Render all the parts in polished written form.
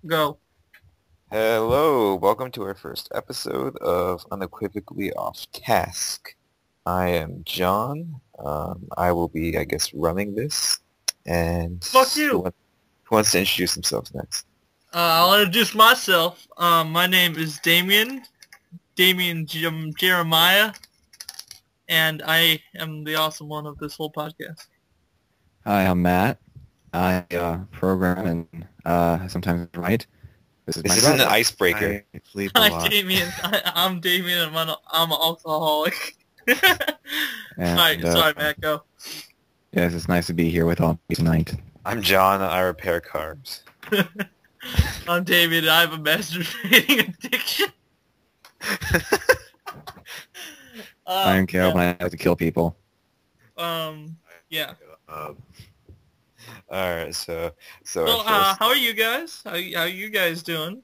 Go. Hello, welcome to our first episode of Unequivocally Offtask. I am John. I will be, I guess, running this. And Fuck you. Who wants to introduce themselves next? I'll introduce myself. My name is Damien. Jeremiah. And I am the awesome one of this whole podcast. Hi, I'm Matt. I program and sometimes write. This isn't an icebreaker. I sleep a Hi, lot. Damien. I'm Damien, and I'm an alcoholic. And, Alright, sorry, Matt, go. Yes, it's nice to be here with all of you tonight. I'm John. I repair cars. I'm Damien, and I have a masturbating addiction. I'm Caleb, and I like to kill people. Yeah. Alright, so Well, our first, how are you guys? How you guys doing?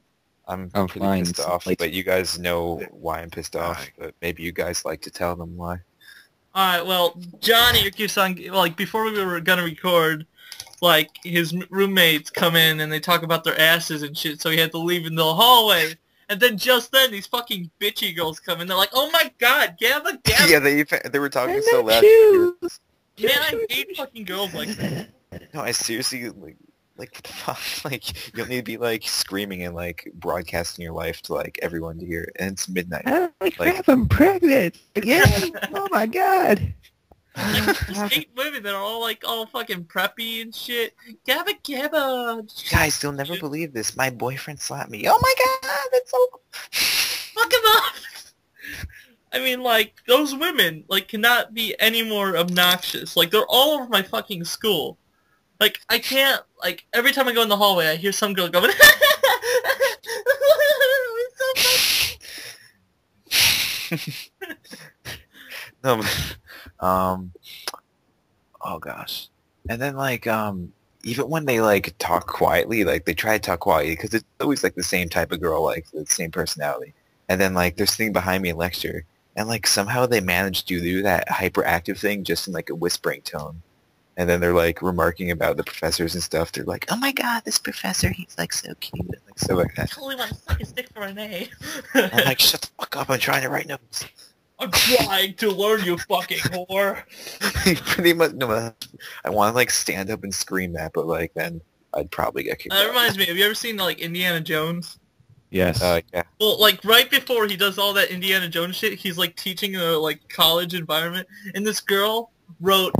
I'm I'm pretty fine. pissed off, Like- but you guys know why I'm pissed off, but maybe you guys like to tell them why. Alright, well, Johnny keeps on, like, before we were gonna record, like, his roommates come in and they talk about their asses and shit, so he had to leave in the hallway. And then just then, these fucking bitchy girls come in, they're like, oh my god, Gabba, Gabba! Yeah, they were talking so loud. Man, I hate fucking girls like that. No, I seriously, like, what the fuck? Like, you don't need to be, like, screaming and, like, broadcasting your life to, like, everyone to hear, and it's midnight. Holy Like- crap, I'm pregnant! Again! Oh my god! Like, just hate women that are all fucking preppy and shit. Gabba, Gabba! Guys, you'll never believe this. My boyfriend slapped me. Oh my god, that's so... Fuck him up! I mean, like, those women, like, cannot be any more obnoxious. Like, they're all over my fucking school. Like, I can't, like, every time I go in the hallway, I hear some girl going, it's so funny. No, but, oh gosh. And then, like, even when they, like, talk quietly, like, they try to talk quietly, because it's always, like, the same type of girl, like, the same personality. And then, like, they're sitting behind me in lecture, and, like, somehow they manage to do that hyperactive thing just in, like, a whispering tone. And then they're, like, remarking about the professors and stuff. They're like, oh my god, this professor, he's, like, so cute. And, like, so like I that. totally want to suck his dick for an A. I'm like, shut the fuck up, I'm trying to write notes. I'm trying to learn, you fucking whore. Pretty much, no, I want to, like, stand up and scream that, but, like, then I'd probably get kicked That out. reminds me, have you ever seen, like, Indiana Jones? Yes. Yeah. Well, like, right before he does all that Indiana Jones shit, he's, like, teaching in a, like, college environment, and this girl wrote,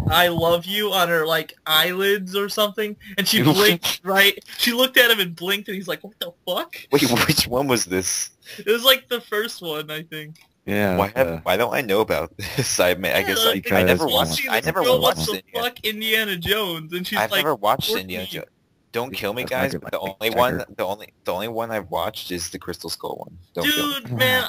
I love you on her, like, eyelids or something, and she blinked, right? She looked at him and blinked, and he's like, what the fuck? Wait, which one was this? It was, like, the first one, I think. yeah. Why don't I know about this? I guess Yeah, because I never it's watched. See, I this never girl watched wants to Indiana. fuck Indiana Jones, and she's I've like, never watched 14. Indiana Jones. Don't kill me, That's guys. not But good, the like, only one, the only one I've watched is the Crystal Skull one. Don't kill me. Dude, man,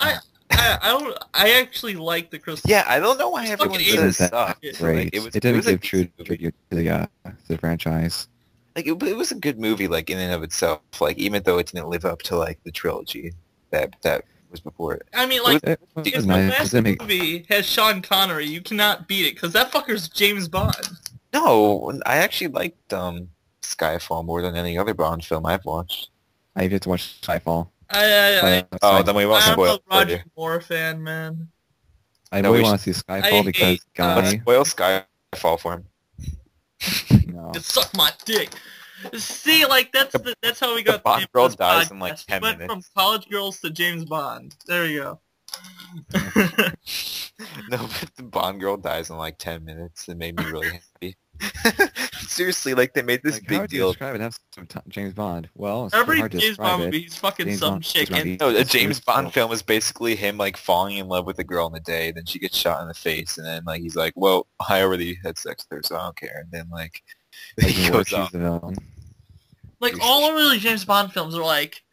I actually like the Crystal. Yeah, I don't know why It's everyone fucking says Isn't it that sucked. great? Like, It didn't was a give true decent movie. tribute to the franchise. Like it was a good movie, like in and of itself. Like even though it didn't live up to like the trilogy that was before it. I mean, like, It was if the nice. last It didn't make- movie has Sean Connery, you cannot beat it, because that fucker's James Bond. No, I actually liked Skyfall more than any other Bond film I've watched. I get to watch Skyfall. I Oh, then we won't I'm spoil a it for Roger you. Moore fan, man. I No, really we want to see I Skyfall because hate, Let's Guy. spoil Skyfall for him. No. Just suck my dick. See, like, that's how we The got Bond name of girl this dies in, like, podcast. 10 We went minutes. from college girls to James Bond. There you go. No, but the Bond girl dies in like 10 minutes. It made me really happy. Seriously, like they made this Like, how big would you deal. describe it? Have some James Bond. Well, it's Every hard to James describe Bond it. movie, he's fucking James some Bond is chick, gonna and be- No, a James Bond film is basically him like falling in love with a girl in the day, then she gets shot in the face, and then like he's like, "Well, I already had sex with her, so I don't care." And then like Like, he where goes she's off. the villain. like, all really James Bond films are like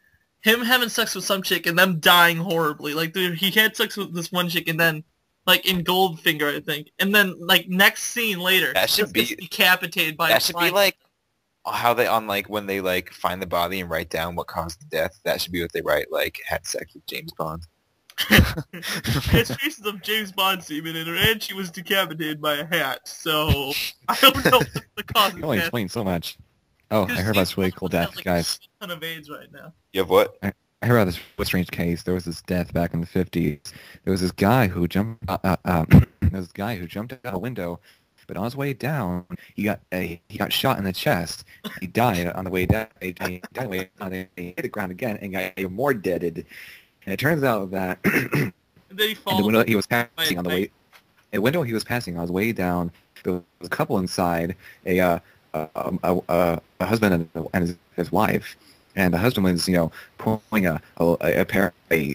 him having sex with some chick and them dying horribly. Like, he had sex with this one chick and then, like, in Goldfinger, I think, and then, like, next scene later, That should just gets be- decapitated by a That should be flying- like how they on like when they like find the body and write down what caused the death. That should be what they write. Like had sex with James Bond. There's traces of James Bond semen in her, and she was decapitated by a hat. So I don't know what the cause You of only that. explain so much. Oh, I Because heard about this really cool death, like, guys. a ton of AIDS right now. You have what? I heard about this really strange case. There was this death back in the 50s. There was this guy who jumped. There was this guy who jumped out a window, but on his way down, he got shot in the chest. He died on the way down. He died on the way down. He hit the ground again and got even more deaded. And it turns out that And then he in falls. the window he was by passing a on the kite. way, in the window he was passing on his way down, there was a couple inside, a husband and his wife. And the husband was, pulling a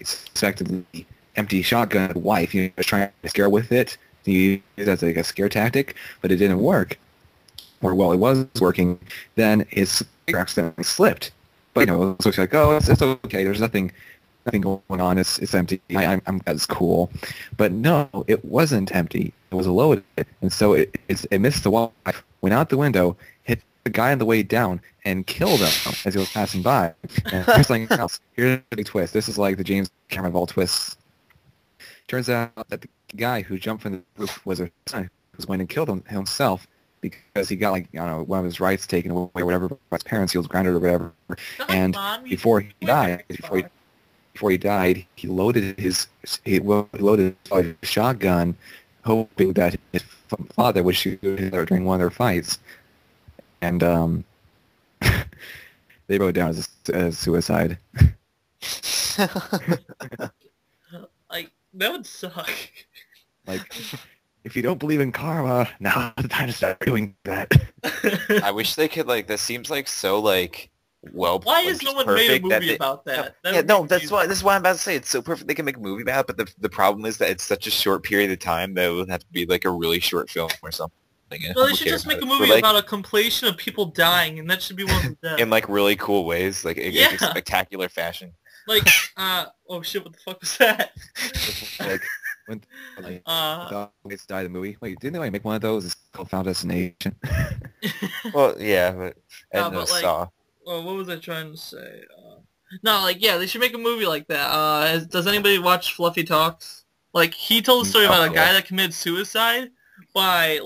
suspectedly empty shotgun at the wife, just trying to scare her with it. He used it as like a scare tactic, but it didn't work. Or while it was working, then his finger accidentally slipped. But so it's like, oh, it's okay. There's nothing going on. It's empty. I'm that's cool. But no, it wasn't empty. It was loaded, and so it missed the wife, went out the window, hit the guy on the way down, and killed him as he was passing by. And here's something else. Here's the big twist. This is like the James Cameron of all twists. Turns out that the guy who jumped from the roof was a son who was going to kill himself because he got one of his rights taken away or whatever by his parents. He was grounded or whatever. And before he died, he loaded his shotgun, hoping that his father would shoot him during one of their fights. And they wrote it down as suicide. Like, that would suck. Like, if you don't believe in karma, now's the time to start doing that. I wish they could, that seems like so, well... Why has no one made a movie about that? That's why I'm about to say it's so perfect they can make a movie about it, but the problem is that it's such a short period of time that it would have to be a really short film or something. No, they should just make a movie about a compilation of people dying, and that should be one of them. In really cool ways, in a spectacular fashion. Oh shit, what the fuck was that? When It's Die the movie. Wait, didn't they make one of those? It's called Final Destination. Well, yeah, but Saw. Well, what was I trying to say? They should make a movie like that. Does anybody watch Fluffy Talks? He told a story about a guy that committed suicide by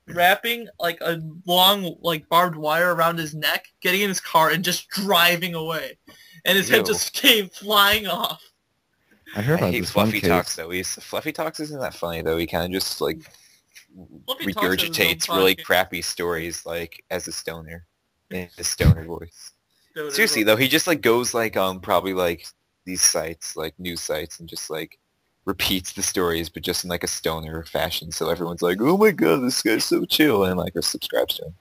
wrapping a long barbed wire around his neck, getting in his car, and just driving away, and his head just came flying off. I heard about hate this Fluffy one Talks case. though. Fluffy Talks isn't that funny though. He kind of just Fluffy Talks regurgitates really crappy stories as a stoner in his stoner voice. Seriously though, he just goes probably these sites news sites and just repeats the stories, but just in a stoner fashion. So everyone's like, "Oh my god, this guy's so chill," and subscribes to him.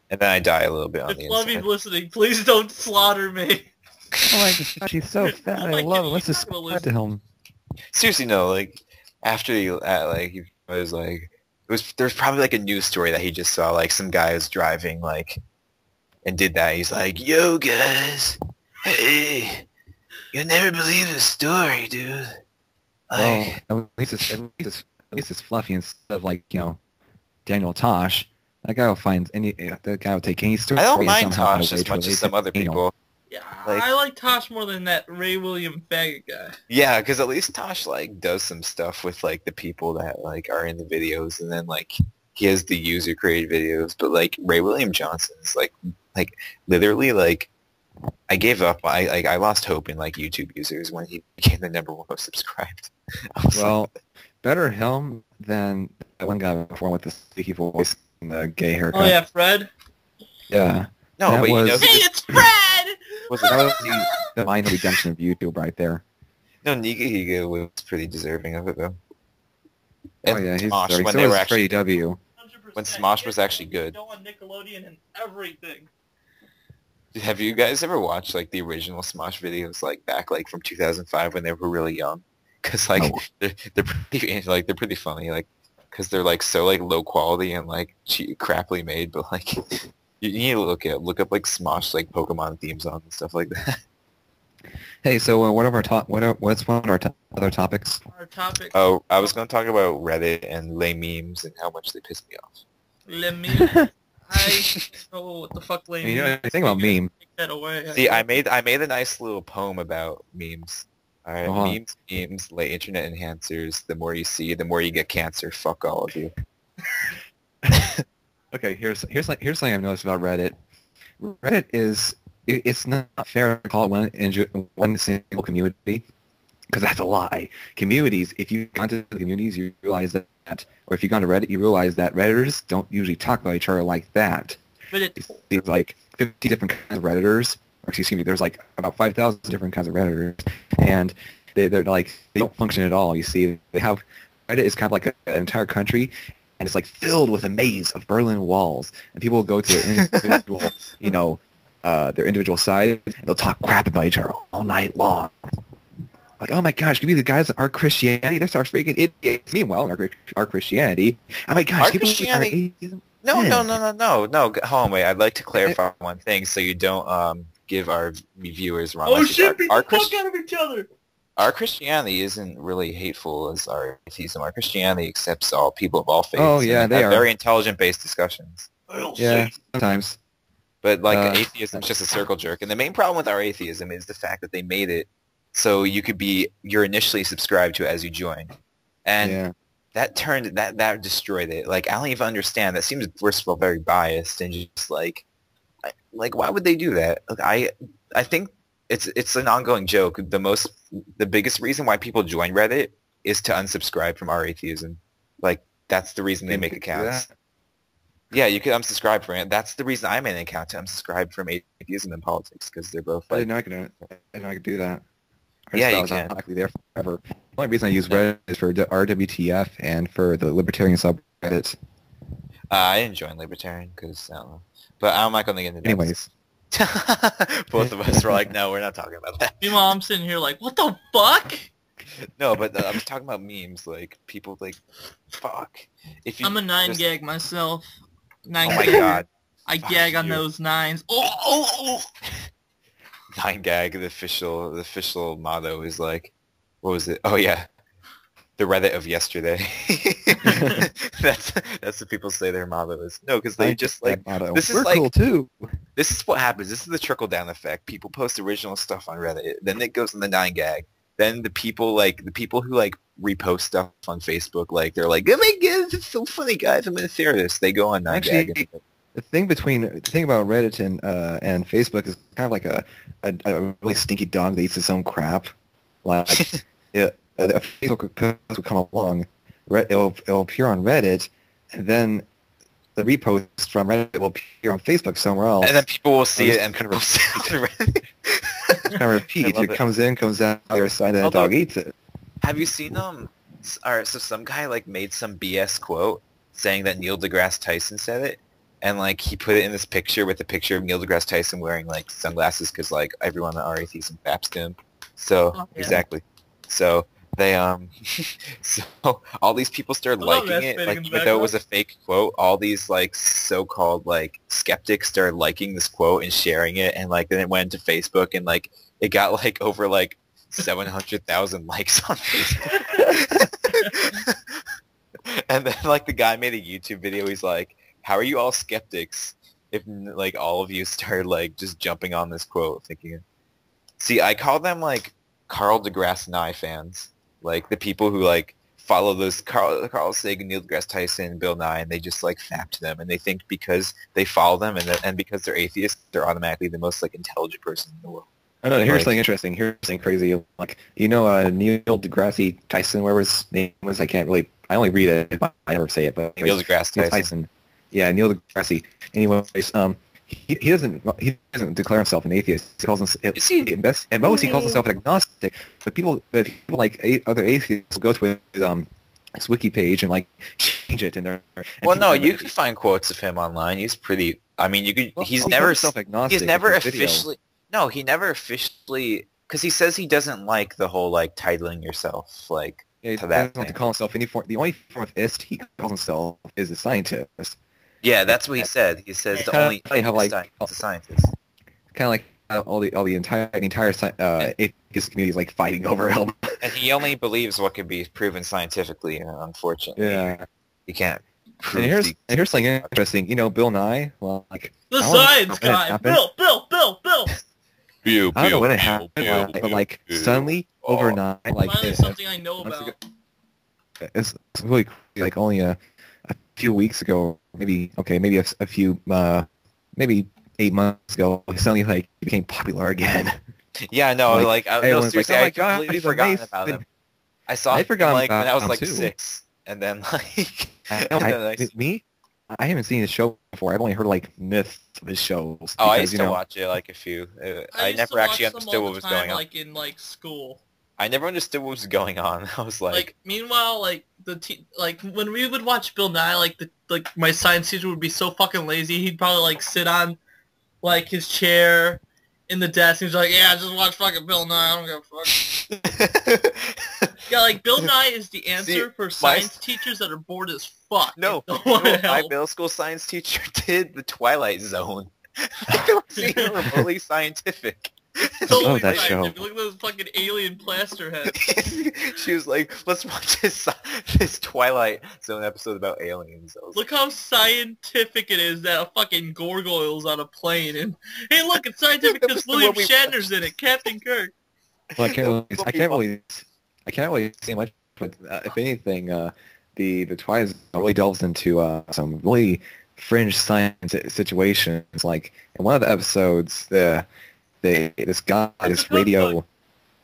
And then I die a little bit on the inside. Fluffy's listening. Please don't slaughter me. Oh my god, she's so fat. I love it. Let's just subscribe to him. Seriously, no. After he was there's probably a news story that he just saw. Some guy was driving and did that. He's like, "Yo guys, hey, you'll never believe this story, dude." At least it's Fluffy instead of Daniel Tosh. That guy will find that guy will take any story. I don't mind somehow Tosh as much as some other people. Yeah, I like Tosh more than that Ray William faggot guy. Yeah, because at least Tosh does some stuff with the people that are in the videos, and then he has the user created videos. But Ray William Johnson's literally I gave up. I lost hope in YouTube users when he became the #1 most subscribed. Well, better him than that one guy before with the squeaky voice and the gay haircut. Oh yeah, Fred. Yeah. No, that but Hey, it's Fred. That was the minor redemption of YouTube right there. No, Niga was pretty deserving of it though. Oh yeah, he's Smosh, sorry. when So they were was actually Freddie W. when Smosh was actually good. Still on Nickelodeon and everything. Have you guys ever watched the original Smosh videos back from 2005 when they were really young? Because they're pretty they're pretty funny because they're so low quality and crappily made, but you need to look up Smosh Pokemon theme songs and stuff like that. Hey, so what's one of our other topics? Our topic. Oh, I was going to talk about Reddit and lame memes and how much they piss me off. Let me. I don't know what the fuck lame. You know, think about meme. Take that away. See, I made a nice little poem about memes. All right, memes, internet enhancers. The more you see, the more you get cancer. Fuck all of you. Okay, here's something I've noticed about Reddit. Reddit is it's not fair to call it one single community because that's a lie. Communities, if you've gone to the communities, you realize that, or if you've gone to Reddit, you realize that Redditors don't usually talk about each other like that. But There's like 50 different kinds of Redditors. Or excuse me, there's like about 5,000 different kinds of Redditors, and they're like they don't function at all. You see, they have Reddit is kind of like an entire country, and it's like filled with a maze of Berlin walls, and people will go to their individual, their individual side, and they'll talk crap about each other all night long. Like, oh my gosh, give me the guys that are Christianity. That's our freaking idiots. Meanwhile, our Christianity, oh my gosh, Our people Christianity. are atheism. No. Yeah. Hold on, wait. I'd like to clarify one thing so you don't give our viewers wrong. oh message. shit! Beat Our the fuck out of each other. Our Christianity isn't really hateful as our atheism. Our Christianity accepts all people of all faiths. Oh, yeah, and they have are. very intelligent-based discussions. Yeah, sometimes. But like atheism is just a circle jerk. And the main problem with our atheism is the fact that they made it so you're initially subscribed to it as you join. And Yeah. that destroyed it. Like, I don't even understand. That seems, first of all, very biased and just like why would they do that? Look, I think it's an ongoing joke. The biggest reason why people join Reddit is to unsubscribe from our atheism. Like, that's the reason they make accounts. Yeah, you could unsubscribe from it. That's the reason I made an account, to unsubscribe from atheism and politics, because they're both I like... didn't know I could do that. I Yeah, just thought you it was can. automatically there forever. The only reason I use Reddit is for RWTF and for the libertarian subreddits. I didn't join Libertarian because, I don't know. But I'm not going to get into that. Anyways. Both of us were like, no, we're not talking about that. Meanwhile, I'm sitting here like, what the fuck? No, but I was talking about memes. Like, people like, fuck. If you I'm a 9 just- gag myself. 9 Oh my gag. god. I Fuck gag on you. those 9s. Oh. 9gag, the official motto is like, what was it? Oh yeah, the Reddit of yesterday. that's what people say their motto is. No, because they just like, this is we're like- cool too. this is what happens. This is the trickle down effect. People post original stuff on Reddit, then it goes in the 9gag. Then the people who like repost stuff on Facebook, like they're like, oh my god, this is so funny, guys. I'm gonna share this. They go on 9gag. Actually, the thing about Reddit and Facebook is kind of like a really stinky dog that eats its own crap. Like, a Facebook post will come along, it'll appear on Reddit, and then the repost from Reddit will appear on Facebook somewhere else. And then people will see it and kind kind of of kind of repeats. love It it. comes in, comes out the other side, and the Although- dog eats it. Have you seen Alright, so some guy like made some BS quote saying that Neil deGrasse Tyson said it, and like he put it in this picture with a picture of Neil deGrasse Tyson wearing like sunglasses because like everyone at our atheism faps to him. So Oh, yeah. exactly. So they so all these people started I love liking that it, fitting like in the even though it was a fake quote. All these like so-called like skeptics started liking this quote and sharing it, and like then it went into Facebook and like it got like over like 700,000 likes on Facebook. And then like the guy made a YouTube video. He's like, how are you all skeptics if like all of you started like just jumping on this quote thinking... See, I call them like Carl deGrasse Nye fans. Like the people who like follow those Carl Sagan, Neil deGrasse Tyson, Bill Nye, and they just like fap to them, and they think because they follow them and because they're atheists, they're automatically the most like intelligent person in the world. Oh, no, here's Like- something interesting. Here's something crazy. Like, Neil deGrasse Tyson, whatever his name was, I only read it, but I never say it, but Neil deGrasse Neil Tyson. Yeah, Neil deGrasse. Anyways, he doesn't declare himself an atheist. He calls himself, Is he- at most he calls himself an agnostic. But people like other atheists will go to his wiki page and like change it, and they're... Well, no, you can find quotes of him online. He's pretty... I mean, you could... Well, he's he never... calls himself agnostic He's never in his video. officially... No, he never officially... Because he says he doesn't like the whole, like, titling yourself, like... Yeah, he to that doesn't want to thing. call himself any form. The only form of ist he calls himself is a scientist. Yeah, that's what he said. He says the Kinda only funny how, like, is a scientist. Kind of like the entire atheist community is like fighting over him. And he only believes what can be proven scientifically, unfortunately. Yeah. He can't prove... And here's something interesting. Bill Nye. Well, like The I don't know science when it guy. happened. Bill. I don't know when it happened, but like suddenly overnight, like Finally something I know months about. it's really crazy, like only a few weeks ago, maybe a few maybe 8 months ago, suddenly like he became popular again. Yeah, no, Like, no, everyone's like, seriously, "Oh my I God, completely he's forgotten amazing." about him. I saw I him forgot like when I about was him like too. 6, and then like, I, and then me, I haven't seen his show before. I've only heard like myths of his shows I because used to watch it like a few. I I used to never actually watch them understood all what the was time, going on. like in like school. I never understood what was going on. I was Like meanwhile, like like when we would watch Bill Nye, like my science teacher would be so fucking lazy. He'd probably like sit on like his chair in the desk. He's like, yeah, just watch fucking Bill Nye. I don't give a fuck. Yeah, like Bill Nye is the answer for science teachers that are bored as fuck. No, and don't want to my help. middle school science teacher did the Twilight Zone. It wasn't even remotely scientific. Totally that scientific. show. Look at those fucking alien plaster heads. She was like, let's watch this Twilight Zone episode about aliens. I was Look how scientific it is that a fucking gargoyle's on a plane. And hey, look, it's scientific That because was the William one we Shatner's in it, Captain Kirk. Well, I can't really say much. But if anything, the Twilight Zone really delves into some really fringe science situations. Like in one of the episodes, this guy, this radio,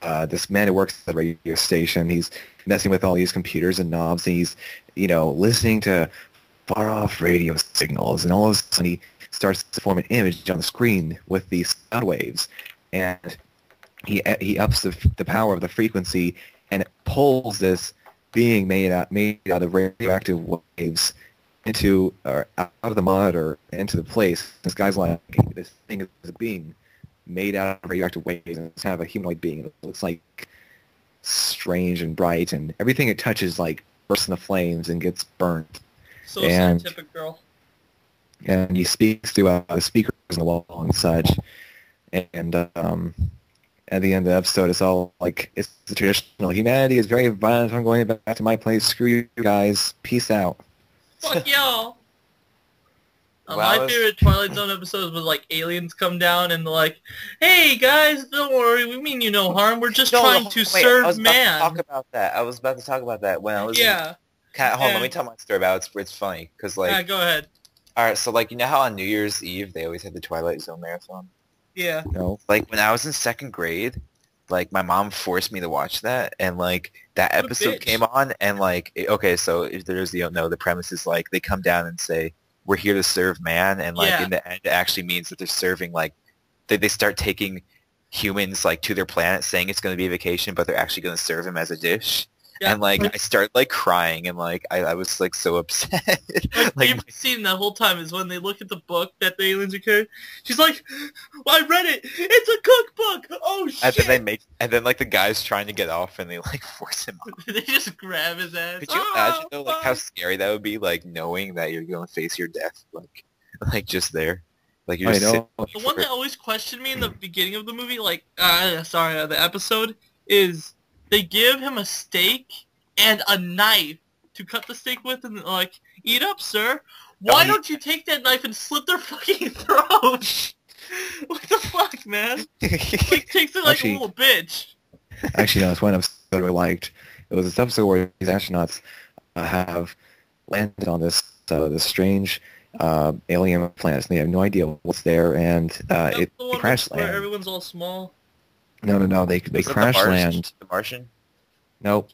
this man who works at the radio station, he's messing with all these computers and knobs, and he's, listening to far-off radio signals, and all of a sudden he starts to form an image on the screen with these sound waves, and he ups the power of the frequency, and it pulls this being made out of radioactive waves into or out of the mud or into the place. This guy's like, this thing is a being made out of radioactive waves, and it's kind of a humanoid being. It looks like strange and bright, and everything it touches like bursts into flames and gets burnt. So scientific, girl. And he speaks to the speakers on the wall and such. And at the end of the episode, it's all like, it's the traditional, humanity is very violent, I'm going back to my place, screw you guys, peace out. Fuck y'all. Well, my favorite Twilight Zone episodes was like aliens come down and they're like, hey guys, don't worry, we mean you no harm, we're just trying to serve man. I was about to talk about that when I was Yeah. Hold on, let me tell my story about it. It's funny, because like... Yeah, go ahead. Alright, so like, you know how on New Year's Eve they always had the Twilight Zone marathon? Yeah. No. Like, when I was in 2nd grade, like, my mom forced me to watch that, and like, that What a episode bitch. came on, and like, okay, so if there's, the premise is like, they come down and say, we're here to serve man, and like, Yeah. in the end, it actually means that they're serving, like, they start taking humans, like, to their planet, saying it's going to be a vacation, but they're actually going to serve them as a dish. Yeah. And like, I started like crying, and like, I was like so upset. My favorite scene that whole time is when they look at the book that the aliens are carrying. She's like, well, I read it. It's a cookbook. Oh shit. and then like the guy's trying to get off, and they like force him off. They just grab his ass. Could you imagine though, like how scary that would be, like knowing that you're going to face your death, like just there, like you're I just know. The one that always questioned me in the beginning of the movie, like, the episode, is they give him a steak and a knife to cut the steak with, and like, eat up, sir. Why don't you take that knife and slit their fucking throat? What the fuck, man? Like, takes it like Actually- a little bitch. Actually, no, it's one episode I liked. It was this episode where these astronauts have landed on this strange alien planet, and they have no idea what's there, and That's it the one crash where land. everyone's all small. No, they Is it crash land. The Martian. Nope.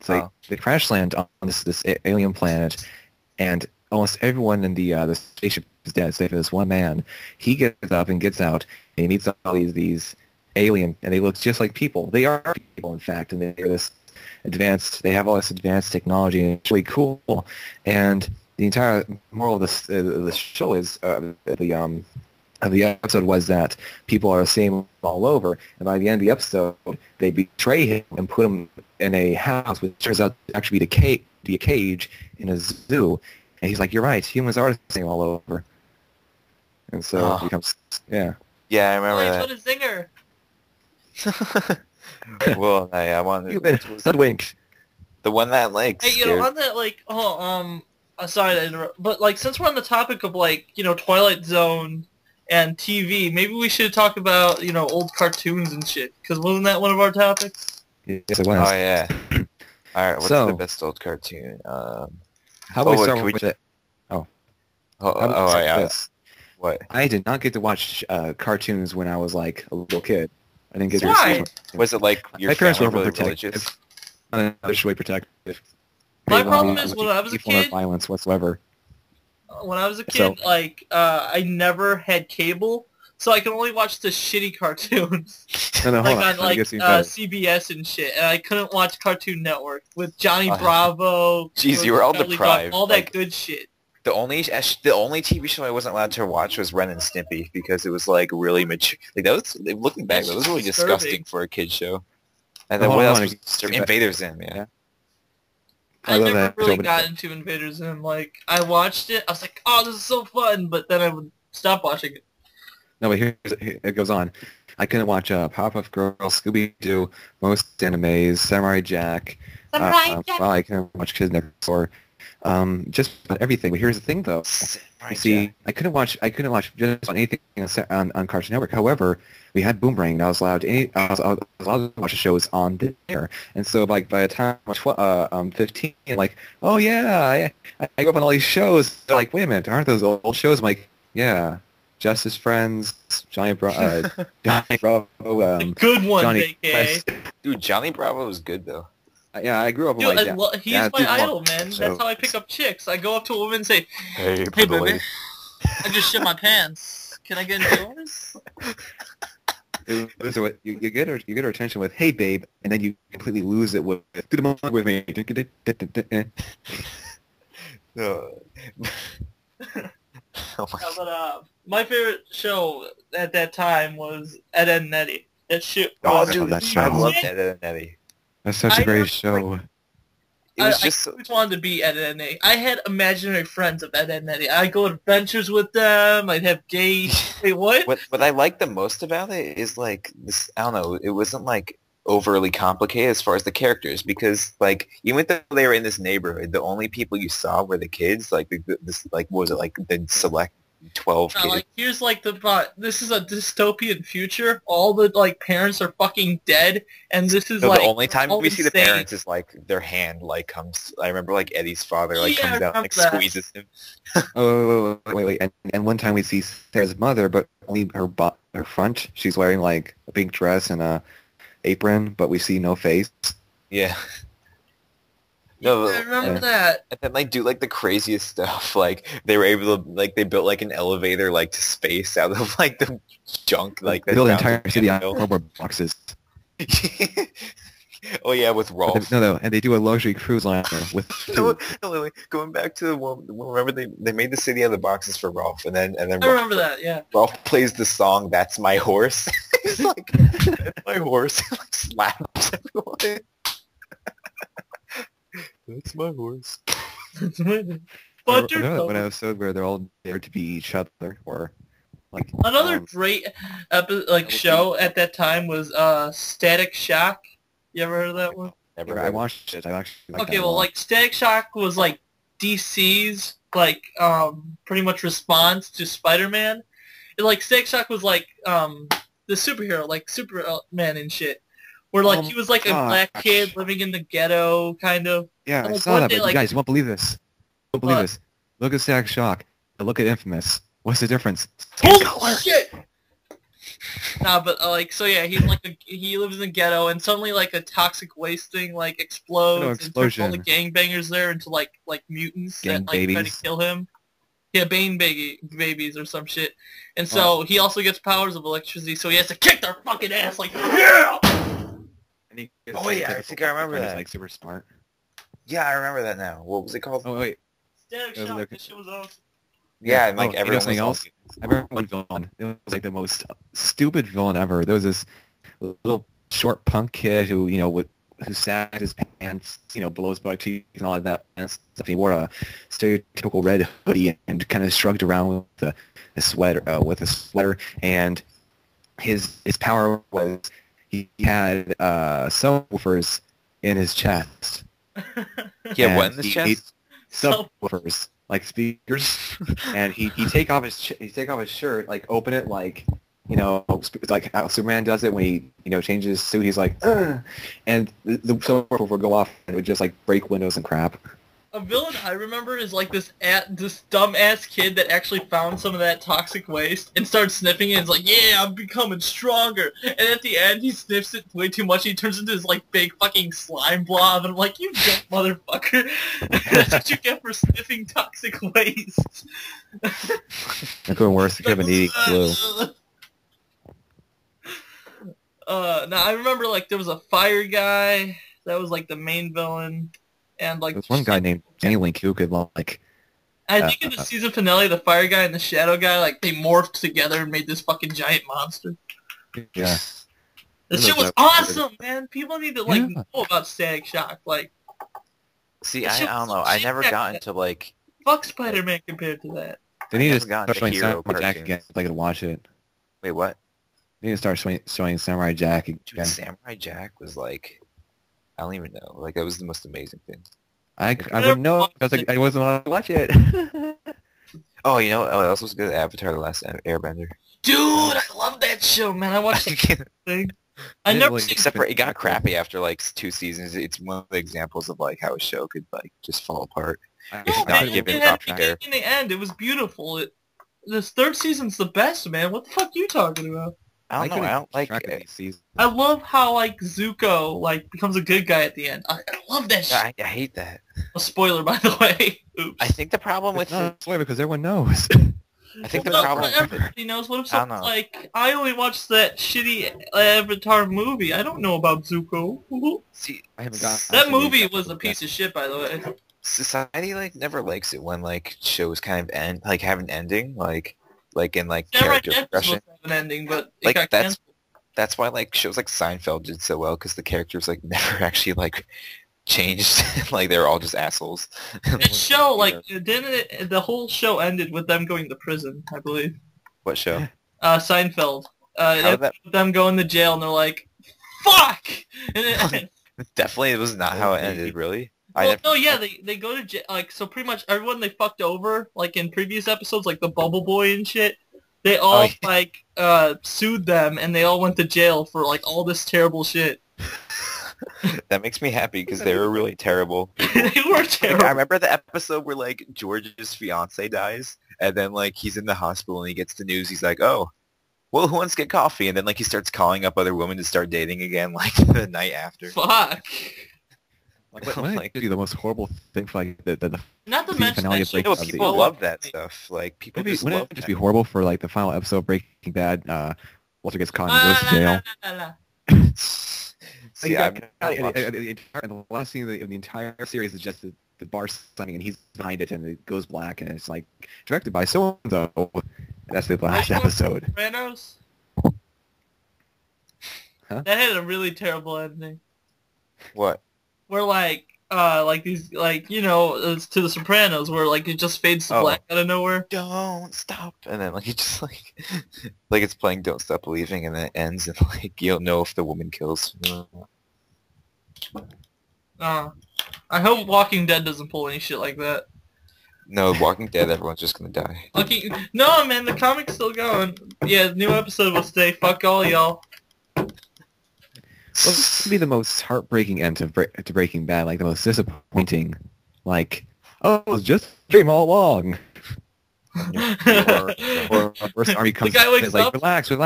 So Oh. they crash land on this alien planet, and almost everyone in the spaceship is dead, save for this one man. He gets up and gets out, and he meets all these alien, and they look just like people. They are people, in fact, and they're this advanced. They have all this advanced technology, and it's really cool. And the entire moral of the show is of the episode was that people are the same all over, and by the end of the episode, they betray him and put him in a house, which turns out to actually be a cage in a zoo. And he's like, "You're right, humans are the same all over." And so it becomes, yeah. Yeah, I Oh, remember he's got a zinger. that. Well, I wanted You've been hoodwinked. the one that like Hey, scared. on that, like, sorry to interrupt, but like, since we're on the topic of like, Twilight Zone and TV, maybe we should talk about, old cartoons and shit, because wasn't that one of our topics? Yes, it was. Oh yeah. All right, what's So- the best old cartoon? How about we wait, start can we with it? Oh, How about we oh start yeah. with this? What? I did not get to watch cartoons when I was like a little kid. I didn't get to Why? receive. Was it like your My parents family were really overprotective. religious? Unofficially protective. My They problem wanted is when I was a evil or kid, violence whatsoever. Kid, like, I never had cable, so I could only watch the shitty cartoons. No, hold Like on. on, like, It gets even better. CBS and shit, and I couldn't watch Cartoon Network with Johnny Uh, Bravo. Jeez, you were all Charlie deprived. Brown, all that Like, good shit. the only TV show I wasn't allowed to watch was Ren and Stimpy because it was like really mature. Like that was looking back, that was really Disturbing. disgusting for a kid show. And then Hold what on, else was Invader Zim? Yeah. I love never that really show, but- got into Invader Zim. Like, I watched it, I was like, oh, this is so fun, but then I would stop watching it. No, but here it goes on. I couldn't watch Powerpuff Girls, Scooby-Doo, most animes, Samurai Jack. Samurai Jack. Well, I couldn't watch Kids Next Door. Just about everything. But here's the thing, though. You see, I couldn't watch just on anything on Cartoon Network. However, we had Boomerang, and I was allowed to watch the shows on there. And so, like, by the time I was 15, like, oh yeah, I grew up on all these shows. They're like, wait a minute, aren't those old shows? I'm like, yeah, Justice Friends, Johnny Bravo, Good one, Johnny JK. Quest. Dude, Johnny Bravo was good though. Yeah, I grew up with Dude, my dad. he's Dad my did idol, love man. shows. That's how I pick up chicks. I go up to a woman and say, Hey, hey, baby, I just shit my pants. Can I get into yours? So what, you get her attention with "Hey babe," and then you completely lose it with "Do the mug with me." No. Oh my Yeah, but my favorite show at that time was Ed, Ed and Eddie. That shit. Oh, I was love that show. I love shit. Ed, Ed and Eddie. That's such I a great never- show. It was I just always wanted to be Ed, Ed and Eddie. I had imaginary friends of Ed, Ed and Eddie. I'd go on adventures with them. I'd have gay... Wait, what? what I like the most about it is like this. I don't know. It wasn't like overly complicated as far as the characters because like even though they were in this neighborhood, the only people you saw were the kids. Like this, like what was it like the select 12 kids? Like, here's like this is a dystopian future. All the like parents are fucking dead, and this is So like the only time all we see the insane. parents is like their hand like comes. I remember like Eddie's father like Yeah, I comes out and like remember that. squeezes him. Oh, wait. And one time we see Sarah's mother, but only her front. She's wearing like a pink dress and a apron, but we see no face. Yeah. Yeah, No, I remember yeah. that. and then they do like the craziest stuff. Like they were able to like they built like an elevator like to space out of like the junk like They that build an found entire in city on Canada. cardboard boxes. Oh yeah, with Rolf. No, and they do a luxury cruise liner with No, food. no, Lily, going back to the one, remember they made the city out of the boxes for Rolf, and then I Rolf, remember that. Yeah. Rolf plays the song "That's My Horse." He's like, "That's my horse," He, like slaps everyone. That's my horse. But you're Another so- one episode where they're all there to be each other, or like Another great show at that time was Static Shock. You ever heard of that one? Never. I watched it. I actually liked Okay, that a well, lot. like Static Shock was like DC's like pretty much response to Spider-Man. Like Static Shock was like the superhero, like Superman and shit. Where like Oh he was like a my black gosh. kid living in the ghetto, kind of. Yeah, I like, saw one that, day, but like- you guys, you won't believe this. You won't believe What? this. Look at Static Shock. and Look at Infamous. What's the difference? Holy shit! Nah, but like, so yeah, he's like he lives in the ghetto, and suddenly like a toxic waste thing like explodes No, and turns all the explosion. gangbangers there into like mutants Gang that like try babies. to kill him. Yeah, babies or some shit. And so he also gets powers of electricity, so he has to kick their fucking ass like yeah. And he Oh, yeah, I think I remember He's that. like super smart. Yeah, I remember that now. What was it called? Oh wait, Static Doesn't Shock, look- that shit was awesome. Yeah, and like Oh, you know everyone something was else? I remember one villain. It was like the most stupid villain ever. There was this little short punk kid who, who sagged his pants, below his butt cheeks and all of that and stuff. He wore a stereotypical red hoodie and kind of shrugged around with a sweater, and his power was he had subwoofers in his chest. Yeah, And what in this he- chest? Subwoofers, like speakers, and he'd take off his shirt, like open it, like like how Superman does it when he changes his suit. He's like, ugh! And the subwoofer would go off and it would just like break windows and crap. A villain I remember is like this dumb-ass kid that actually found some of that toxic waste and started sniffing it and is like, yeah, I'm becoming stronger. And at the end, he sniffs it way too much and he turns into this, like, big fucking slime blob. And I'm like, you dumb motherfucker. That's what you get for sniffing toxic waste. That's going worse. You could have been eating glue. Now, I remember, like, there was a fire guy that was, like, the main villain. And like There's one guy named Danny Link who could like. I think in the season finale, the fire guy and the shadow guy, like they morphed together and made this fucking giant monster. Yeah. That shit was awesome, man. People need to like know about Static Shock. Like, see, I don't know. I never got into like. Fuck Spider-Man compared to that. They need to start showing Samurai Jack again if I could watch it. Wait, what? They need to start showing Samurai Jack again. Dude, Samurai Jack was like. I don't even know. Like, that was the most amazing thing. I wouldn't know because like, I wasn't allowed to watch it. Oh, you know what else was good? Avatar: The Last Airbender. Dude, I love that show, man. I watched that thing. I never seen except for it got crappy after like 2 seasons. It's one of the examples of like how a show could like just fall apart. No, man, it had beginning and the end. It was beautiful. This 3rd season's the best, man. What the fuck are you talking about? I don't know. I don't like it. I love how like Zuko like becomes a good guy at the end. I love that shit. I hate that. A spoiler, by the way. Oops. I think the problem with it, because everyone knows. I think the problem. Everybody knows. What if someone's like, I only watched that shitty Avatar movie. I don't know about Zuko. See, I haven't got that movie was a piece of shit, by the way. Society like never likes it when like shows kind of end like have an ending like in like Samurai character Jack progression. was supposed to have an ending, but it Like got that's canceled. that's why like shows like Seinfeld did so well because the characters like never actually like changed. Like they're all just assholes. That show, like, didn't it, the whole show ended with them going to prison, I believe. What show? Seinfeld. Them going to jail and they're like, fuck! And Definitely, it was not how it ended. Really. well, no, yeah, they go to jail, like, so pretty much everyone they fucked over, like, in previous episodes, like the Bubble Boy and shit, they all, like, sued them, and they all went to jail for, like, all this terrible shit. That makes me happy, because they were really terrible. They were terrible. Like, I remember the episode where, like, George's fiance dies, and then, like, he's in the hospital, and he gets the news, he's like, oh, well, who wants to get coffee? And then, like, he starts calling up other women to start dating again, like, the night after. Fuck. Like, what be the most horrible thing for like the not to mention finale that of Breaking No, Bad? people love that stuff. Like people just Wouldn't love it just that. be horrible for like the final episode of Breaking Bad? Walter gets caught and goes to jail. See, Like, the last scene of the entire series is just the bar slamming, and he's behind it, and it goes black, and it's like directed by so and so. That's the last episode. Sopranos? Huh? That had a really terrible ending. What? Where like these, like, you know, it's to the Sopranos, where like it just fades to black out of nowhere. Don't stop, and then like it just like it's playing "Don't Stop Believing," and then it ends, and like you don't know if the woman kills. I hope Walking Dead doesn't pull any shit like that. No, Walking Dead, everyone's just gonna die. No, man, the comic's still going. Yeah, the new episode will stay. Fuck all y'all. What would be the most heartbreaking end to Breaking Bad? Like the most disappointing? Like, oh, it was just a dream all along. or first army comes guy and wakes is like, up. relax, you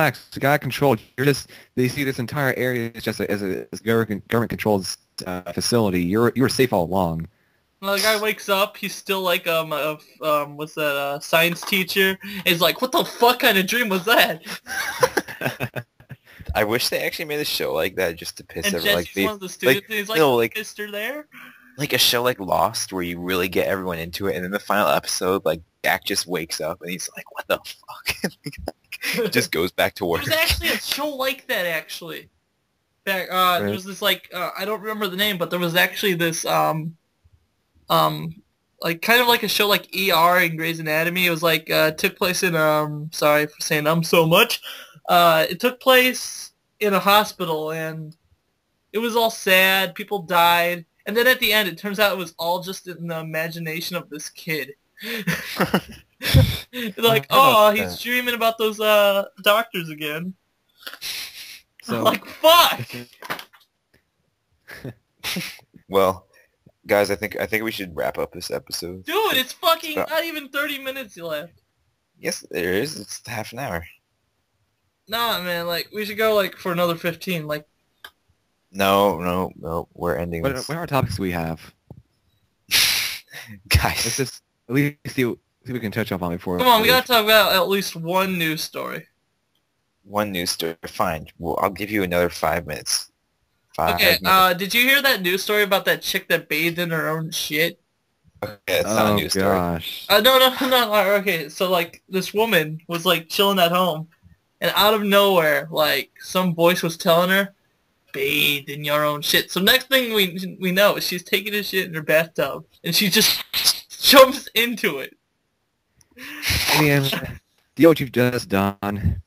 got control. They see this entire area as a government controlled facility. You're safe all along. Well, the guy wakes up. He's still like what's that? Science teacher. He's like, what the fuck kind of dream was that? I wish they actually made a show like that just to piss And everyone. Jesse's one of the students. And he's like, no, like pissed her there. like a show like Lost where you really get everyone into it, and then the final episode, like Jack just wakes up and he's like, "What the fuck?" Like, just goes back to work. There's actually a show like that. Actually, back there was this like I don't remember the name, but there was actually this like kind of like a show like ER and Grey's Anatomy. It was like took place in sorry for saying so much. It took place in a hospital, and it was all sad. People died. And then at the end, it turns out it was all just in the imagination of this kid. Like, oh, he's dreaming about those doctors again. So, I'm like, fuck! Well, Guys, I think we should wrap up this episode. Dude, it's fucking Stop. not even 30 minutes left. Yes, there is. It's half an hour. Nah, man, like, we should go, like, for another 15, like... No. We're ending What this. are topics we have? Guys. Let's just at least see what we can touch up on before. Come on, we gotta talk about at least one news story. One news story. Fine. Well, I'll give you another 5 minutes. 5 Okay, minutes. did you hear that news story about that chick that bathed in her own shit? Okay, it's not a news story. Gosh. No, okay, so, like, this woman was, like, chilling at home, and out of nowhere, like, some voice was telling her, bathe in your own shit. So next thing we know is she's taking a shit in her bathtub, and she just jumps into it. And you know what you've just done?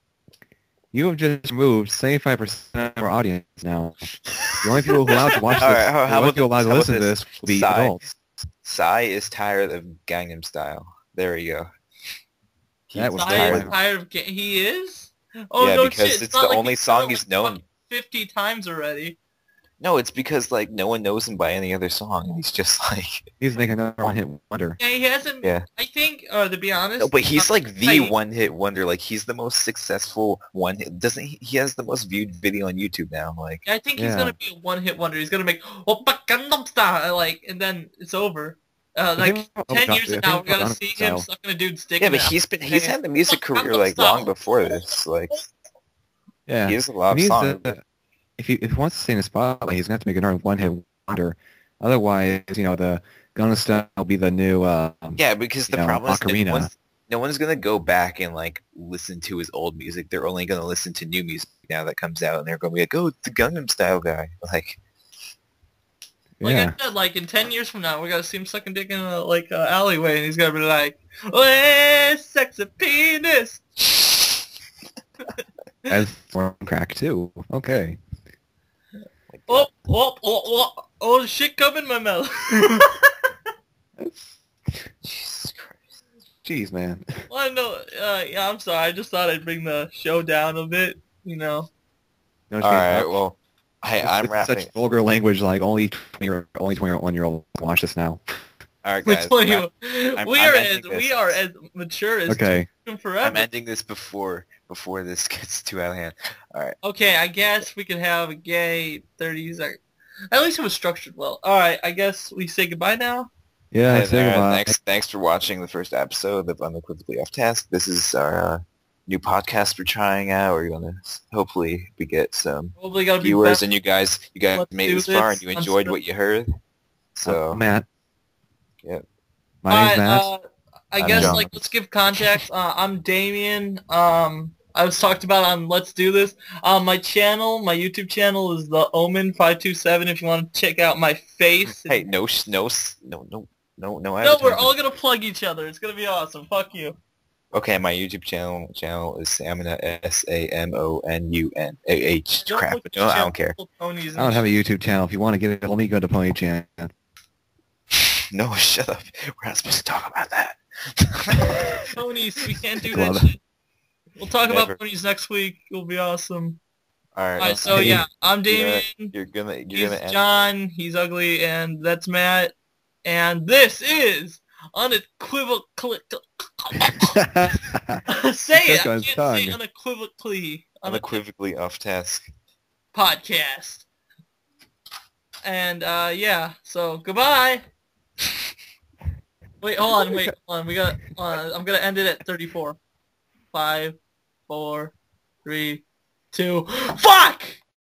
You have just removed 75% of our audience now. The only people who are allowed to watch this, Alright, the how only about people allowed this? to How listen to about this will be Sigh. adults. Psy is tired of Gangnam Style. There we go. That was tired. He is? Oh, Yeah, no because shit. it's not the like only he's song done it, he's like, known. fucking 50 times already. No, it's because like no one knows him by any other song, and he's just like He's making another one-hit wonder. Yeah, he hasn't... Yeah. I think, to be honest... no, but he's like the Hey, one-hit wonder. Like he's the most successful one. Doesn't he? He has the most viewed video on YouTube now. Like I think he's Yeah. gonna be a one-hit wonder. He's gonna make Gangnam Style, like, and then it's over. Like, 10 years from now, we're gonna see him sucking a dude's dick. yeah, in but the he's had the music career like long before this. Like Yeah. he has a lot of He needs songs. if he wants to stay in the spotlight, he's gonna have to make another one-hit wonder. Otherwise, the Gangnam Style will be the new Yeah, because the you know, problem is ocarina. no one's gonna go back and like listen to his old music. They're only gonna listen to new music now that comes out, and they're gonna be like, "Oh, it's the Gangnam Style guy." Like, Like Yeah. I said, like, in 10 years from now, we're gonna see him sucking dick in a, like, alleyway, and he's gonna be like, "Oh, sexy penis!" As for crack too. Okay. Oh, shit come in my mouth. Jesus Christ. Jeez, man. Well, no, yeah, I'm sorry. I just thought I'd bring the show down a bit, you know. No, All right, well, I'm it's wrapping. such vulgar language. Like only 21-year-old watch this now. All right, We guys. are as mature as Okay. forever. I'm ending this before this gets too out of hand. All right. Okay, I guess we could have a gay 30s. At least it was structured well. All right, I guess we say goodbye now. Yeah. Hey Say there, goodbye. thanks for watching the first episode of Unequivocally Offtask. This is our new podcast we're trying out. We're gonna hopefully we get some Probably gotta be viewers, back. and you guys Let's made do it this far this. and you I'm enjoyed so- what you heard. So Matt. Yep. My name's Matt. I I'm guess John. like let's give context. I'm Damien. I was talked about on Let's Do This. My YouTube channel is the Omen 527. If you want to check out my face. hey, no, No, we're advertising. all gonna plug each other. It's gonna be awesome. Fuck you. Okay, my YouTube channel is Samona SAMONUNAH. Crap, put no, I channel don't care. Tony's I don't have a YouTube channel. If you want to get it, let me go to Pony Chan. No, shut up. We're not supposed to talk about that. Ponies. We can't do Love that it. shit. We'll talk Never. about ponies next week. It'll be awesome. All right. Alright, so hey, yeah, I'm you're Damien. gonna He's end. John. He's ugly, and that's Matt. And this is unequivocally. Say it. I Choke on can't his say tongue. unequivocally. Unequivocally off task. Podcast. And yeah. So goodbye. Wait, hold on. I'm gonna end it at 34. 5, 4, 3, 2. Fuck!